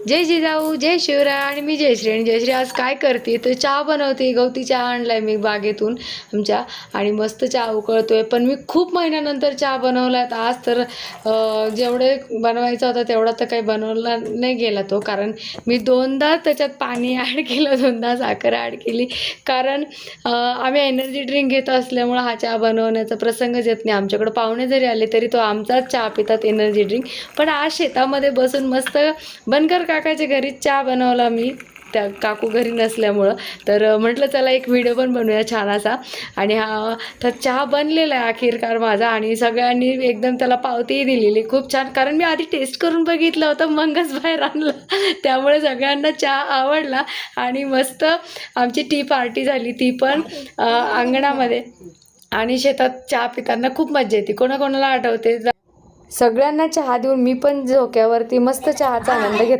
जय जिजाऊ, जय शिवराय. आणि मी जयश्री. आणि जयश्री आज काय करते तर चहा बनवते. गवती चहा आणलाय मी बागेतून आमच्या, आणि मस्त चहा उकळतोय. पण मी खूप महिन्यानंतर चहा बनवला आहे आज. तर जेवढे बनवायचा होता तेवढा तर काही बनवला नाही गेला तो, कारण मी दोनदा त्याच्यात पाणी ॲड केलं, दोनदा साखर ॲड केली. कारण आम्ही एनर्जी ड्रिंक घेत असल्यामुळं हा चहा बनवण्याचा प्रसंगच येत नाही. आमच्याकडं पाहुणे जरी आले तरी तो आमचाच चहा पितात, एनर्जी ड्रिंक. पण आज शेतामध्ये बसून मस्त बनकर काकाच्या घरी चहा बनवला मी, त्या काकू घरी नसल्यामुळं. तर म्हटलं चला एक व्हिडिओ पण बनवूया छान असा. आणि हा तर चहा बनलेला आहे अखेरकार माझा, आणि सगळ्यांनी एकदम त्याला पावतीही दिलेली खूप छान. कारण मी आधी टेस्ट करून बघितलं होतं, मगच बाहेर आणलं. त्यामुळे सगळ्यांना चहा आवडला. आणि मस्त आमची टी पार्टी झाली, ती पण अंगणामध्ये. आणि शेतात चहा पिताना खूप मजा येते. कोणाकोणाला आठवते, सगळ्यांना चहा देऊन मी पण झोक्यावरती मस्त चहाचा आनंद घेतला.